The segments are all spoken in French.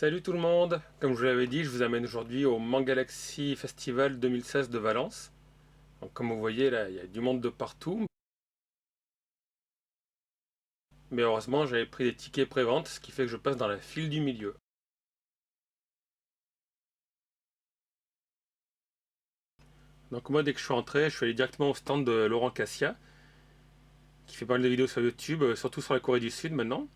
Salut tout le monde! Comme je vous l'avais dit, je vous amène aujourd'hui au Mangalaxy Festival 2016 de Valence. Donc, comme vous voyez là, il y a du monde de partout. Mais heureusement, j'avais pris des tickets pré-vente, ce qui fait que je passe dans la file du milieu. Donc moi, dès que je suis entré, je suis allé directement au stand de Laurent Cassia, qui fait pas mal de vidéos sur YouTube, surtout sur la Corée du Sud maintenant.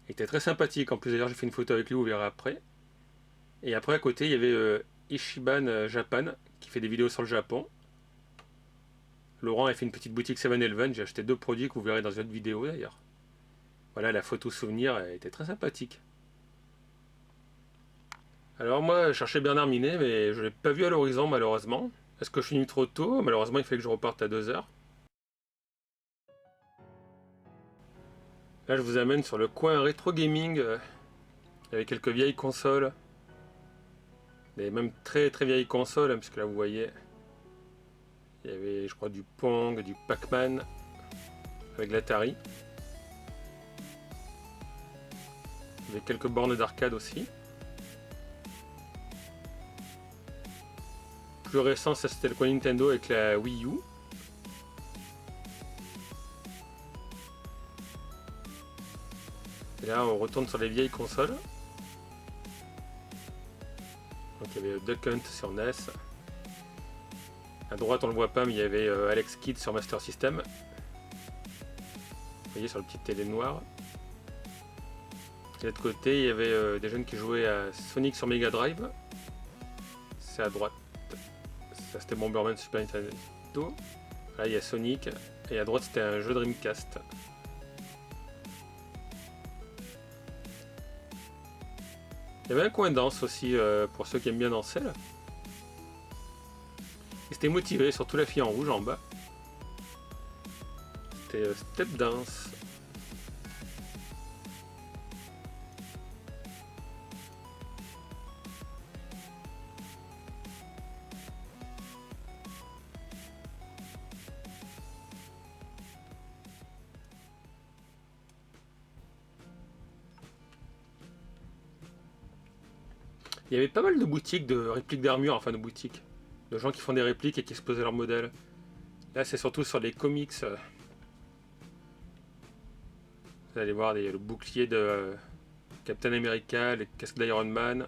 Il était très sympathique, en plus d'ailleurs j'ai fait une photo avec lui, vous verrez après. Et après à côté, il y avait Ichiban Japan, qui fait des vidéos sur le Japon. Laurent a fait une petite boutique 7-Eleven, j'ai acheté deux produits que vous verrez dans une autre vidéo d'ailleurs. Voilà, la photo souvenir elle était très sympathique. Alors moi, je cherchais Bernard Minet, mais je ne l'ai pas vu à l'horizon malheureusement. Est-ce que je suis venu trop tôt? Malheureusement, il fallait que je reparte à 2 heures. Là, je vous amène sur le coin rétro gaming, avec quelques vieilles consoles. Des même très très vieilles consoles, hein, puisque là, vous voyez, il y avait, je crois, du Pong, du Pac-Man, avec l'Atari. Il y avait quelques bornes d'arcade aussi. Plus récent, ça c'était le coin Nintendo avec la Wii U. Et là, on retourne sur les vieilles consoles. Donc il y avait Duck Hunt sur NES. À droite, on le voit pas, mais il y avait Alex Kidd sur Master System. Vous voyez sur le petit télé noir. De l'autre côté, il y avait des jeunes qui jouaient à Sonic sur Mega Drive. C'est à droite. Ça, c'était Bomberman Super Nintendo. Là, il y a Sonic. Et à droite, c'était un jeu Dreamcast. Il y avait un coin danse aussi pour ceux qui aiment bien danser. Là. Et c'était motivé, surtout la fille en rouge en bas. C'était Step Dance. Il y avait pas mal de boutiques de répliques d'armure, enfin de boutiques. De gens qui font des répliques et qui exposaient leurs modèles. Là, c'est surtout sur les comics. Vous allez voir le bouclier de Captain America, les casques d'Iron Man.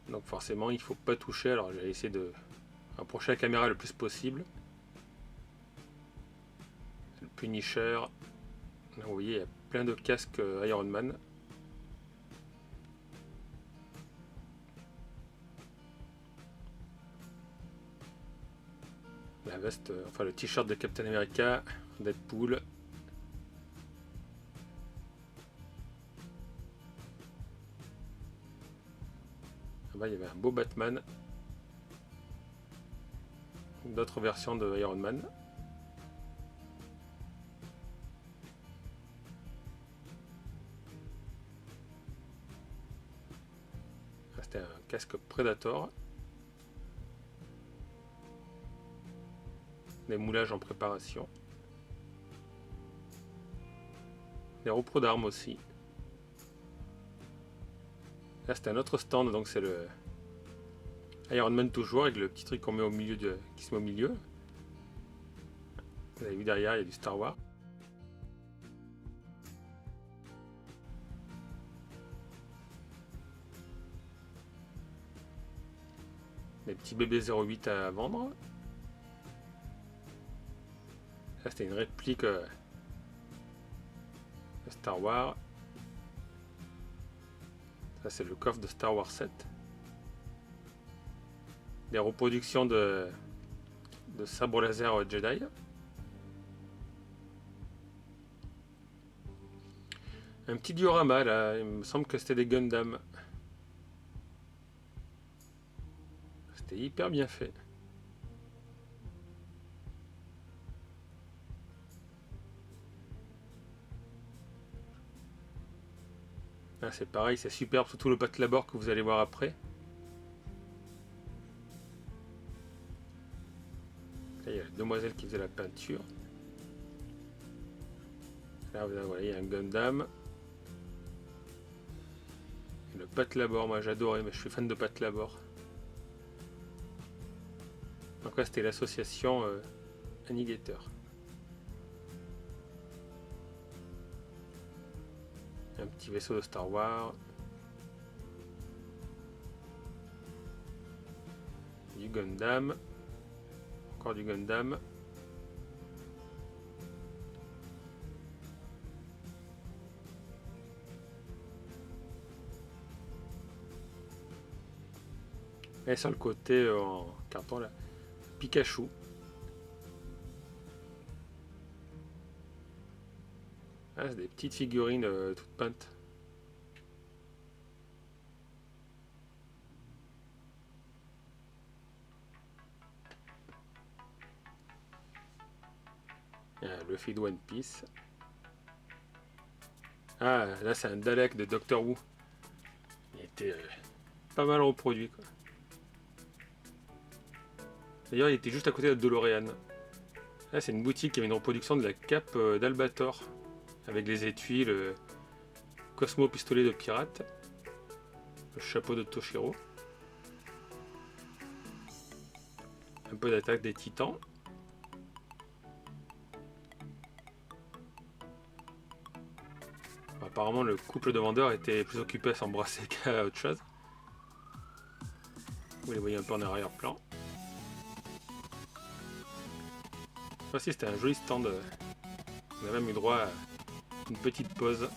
Donc forcément, il faut pas toucher. Alors j'ai essayé de rapprocher la caméra le plus possible. Le Punisher. Là, vous voyez, il y a plein de casques Iron Man. La veste, enfin le t-shirt de Captain America, Deadpool. Là-bas, il y avait un beau Batman. D'autres versions de Iron Man. Là, c'était un casque Predator. Des moulages en préparation. Des repros d'armes aussi. Là, c'était un autre stand, donc c'est le Iron Man toujours, avec le petit truc qu'on met au milieu qui se met au milieu. Vous avez vu derrière, il y a du Star Wars. Des petits bébés 08 à vendre. Là, c'était une réplique de Star Wars. Ça, c'est le coffre de Star Wars 7. Des reproductions de sabre laser Jedi. Un petit diorama là, il me semble que c'était des Gundam. C'était hyper bien fait. Là, c'est pareil, c'est superbe, surtout le pack labor que vous allez voir après. Là, il y a la demoiselle qui faisait la peinture. Là, vous voyez, il y a un Gundam. Et le Pat Labor, moi j'adorais, mais je suis fan de Pat Labor. Donc là, c'était l'association Annihilator. Un petit vaisseau de Star Wars. Du Gundam. Encore du Gundam. Et sur le côté en carton là, Pikachu. Ah, c'est des petites figurines toutes peintes. Le feed One Piece. Ah, là c'est un Dalek de Doctor Who. Il était pas mal reproduit, quoi. D'ailleurs, il était juste à côté de DeLorean. Là, c'est une boutique qui avait une reproduction de la cape d'Albator. Avec les étuis, le Cosmo pistolet de pirate. Le chapeau de Toshiro. Un peu d'attaque des titans. Apparemment, le couple de vendeurs était plus occupé à s'embrasser qu'à autre chose. Vous les voyez un peu en arrière-plan. Voici, c'était un joli stand. On a même eu droit à une petite pause.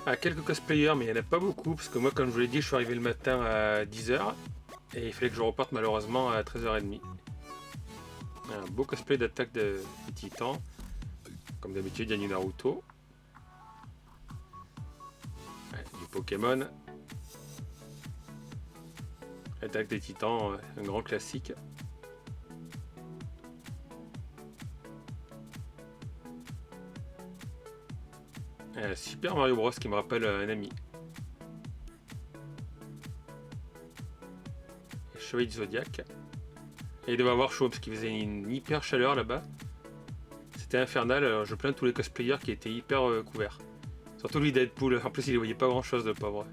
Ah, quelques cosplayers, mais il n'y en a pas beaucoup, parce que moi, comme je vous l'ai dit, je suis arrivé le matin à 10h, et il fallait que je reparte malheureusement à 13h30. Un beau cosplay d'attaque des titans, comme d'habitude, il y a du Naruto. Ouais, du Pokémon. Attaque des titans, un grand classique. Super Mario Bros qui me rappelle un ami. Chevalier du Zodiac. Et il devait avoir chaud parce qu'il faisait une hyper chaleur là-bas. C'était infernal, alors je plains tous les cosplayers qui étaient hyper couverts. Surtout lui Deadpool, en plus il ne voyait pas grand chose de pauvre.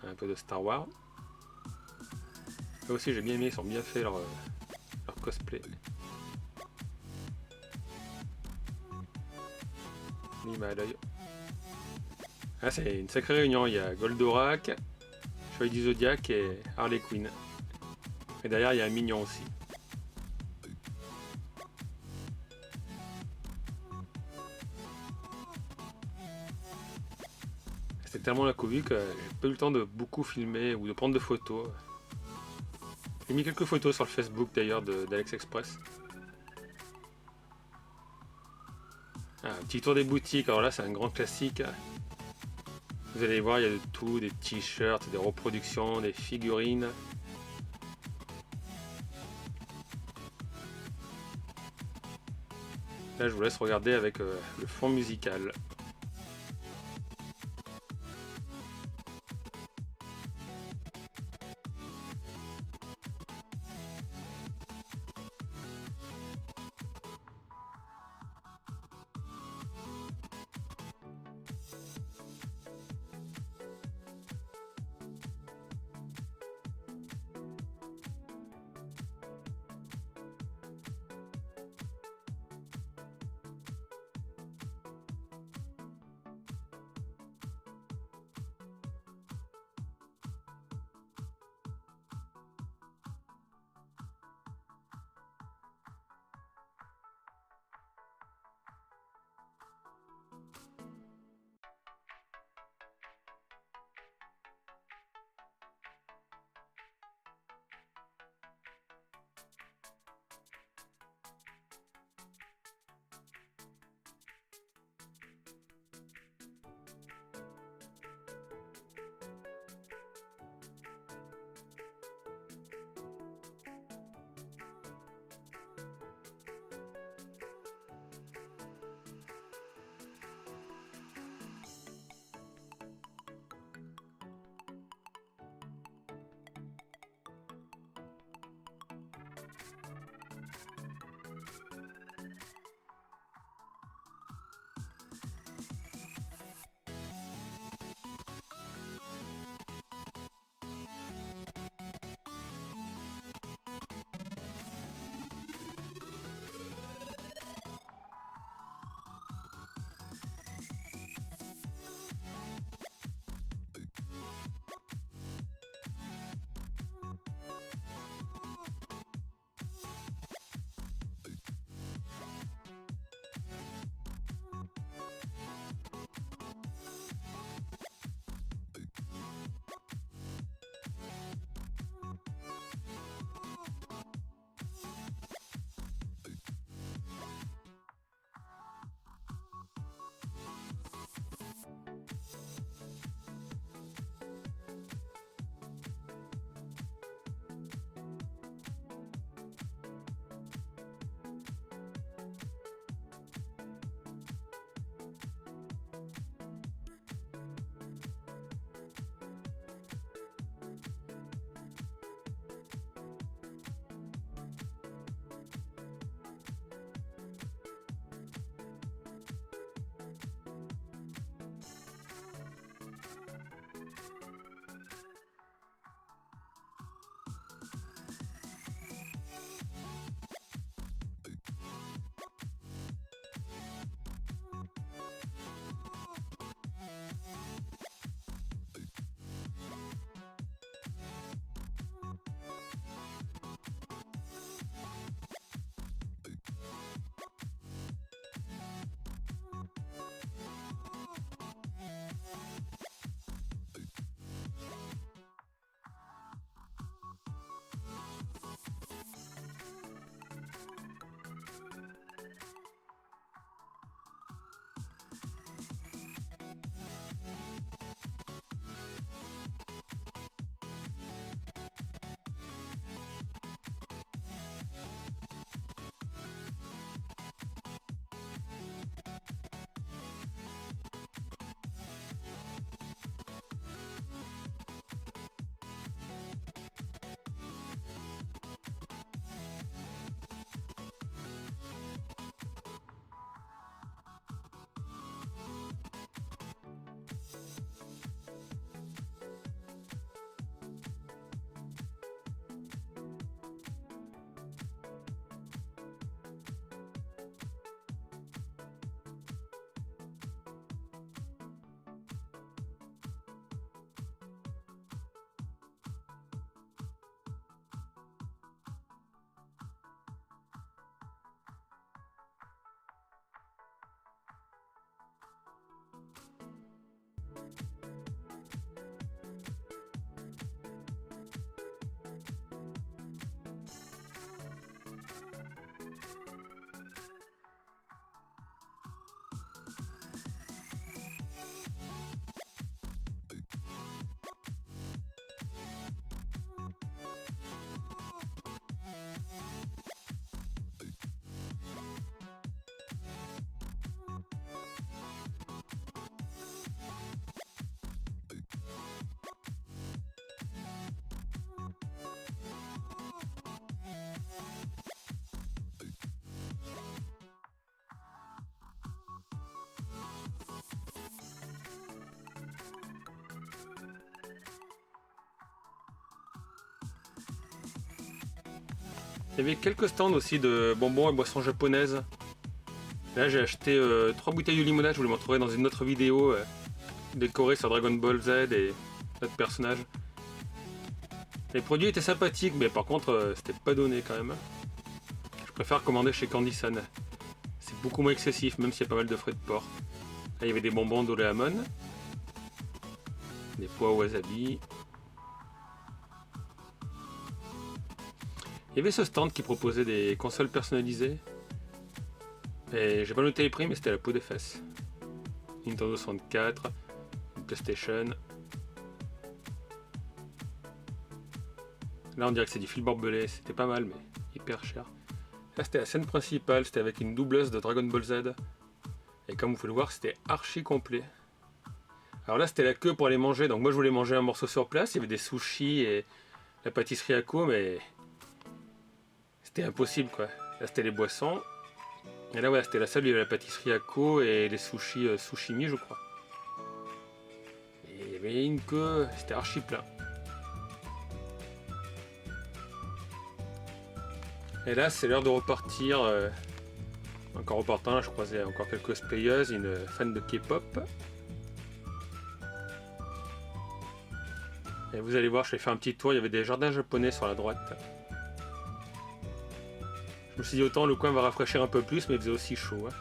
Un peu de Star Wars. Là aussi j'ai bien aimé, ils sont bien faits leur cosplay. Mime à l'œil. Ah, c'est une sacrée réunion, il y a Goldorak, Chevalier du Zodiac et Harley Quinn. Et derrière il y a un mignon aussi. C'était tellement la cohue que j'ai pas eu le temps de beaucoup filmer ou de prendre de photos. J'ai mis quelques photos sur le Facebook d'ailleurs d'Alex Express. Ah, un petit tour des boutiques, alors là c'est un grand classique. Vous allez voir, il y a de tout, des t-shirts, des reproductions, des figurines. Là je vous laisse regarder avec le fond musical. y avait quelques stands aussi de bonbons et boissons japonaises. Là j'ai acheté 3 bouteilles de limonade, je vous les montrerai dans une autre vidéo décorée sur Dragon Ball Z et d'autres personnages. Les produits étaient sympathiques, mais par contre c'était pas donné quand même. Je préfère commander chez Candy-san. C'est beaucoup moins excessif, même s'il y a pas mal de frais de port. Là il y avait des bonbons Doraemon, des pois au wasabi. Il y avait ce stand qui proposait des consoles personnalisées. Et j'ai pas noté les prix, mais c'était la peau des fesses. Nintendo 64, PlayStation. Là on dirait que c'est du fil barbelé, c'était pas mal mais hyper cher. Là c'était la scène principale, c'était avec une doubleuse de Dragon Ball Z. Et comme vous pouvez le voir, c'était archi complet. Alors là c'était la queue pour aller manger, donc moi je voulais manger un morceau sur place, il y avait des sushis et la pâtisserie à co, mais c'était impossible quoi. Là c'était les boissons. Et là ouais, c'était la salle où il y avait la pâtisserie à co et les sushis sushimi je crois. Et il y avait une queue, c'était archi plein. Et là c'est l'heure de repartir. Encore repartant, là je croisais encore quelques cosplayeuses, une fan de K-pop. Et vous allez voir, je vais faire un petit tour, il y avait des jardins japonais sur la droite. Je me suis dit autant le coin va rafraîchir un peu plus, mais il faisait aussi chaud. Hein.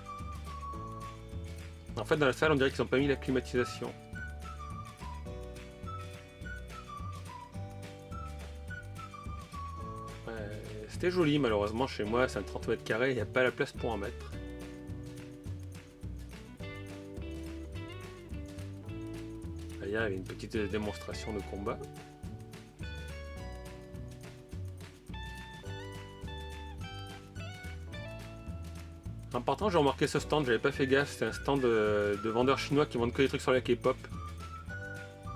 En fait dans la salle on dirait qu'ils n'ont pas mis la climatisation. C'était joli, malheureusement chez moi c'est un 30 mètres carrés, il n'y a pas la place pour en mettre. Là, il y avait une petite démonstration de combat. En partant j'ai remarqué ce stand, j'avais pas fait gaffe, c'est un stand de vendeurs chinois qui vendent que des trucs sur la K-pop.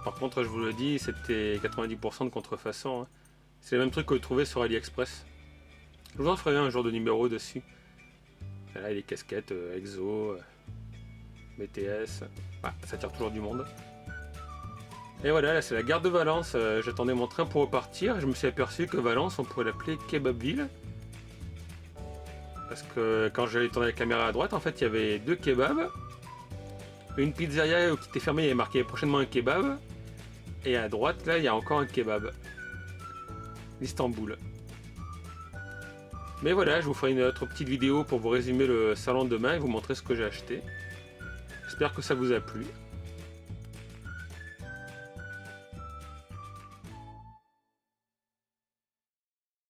Par contre je vous le dis, c'était 90% de contrefaçon. Hein. C'est le même truc que vous trouvez sur AliExpress. Je vous en ferai un jour de numéro dessus. Là, il y a des casquettes EXO, BTS. Ah, ça tire toujours du monde. Et voilà, là c'est la gare de Valence. J'attendais mon train pour repartir. Je me suis aperçu que Valence, on pourrait l'appeler Kebabville. Parce que quand j'allais tourner la caméra à droite, en fait, il y avait 2 kebabs. Une pizzeria qui était fermée, il y avait marqué prochainement un kebab. Et à droite, là, il y a encore un kebab. Istanbul. Mais voilà, je vous ferai une autre petite vidéo pour vous résumer le salon de demain et vous montrer ce que j'ai acheté. J'espère que ça vous a plu.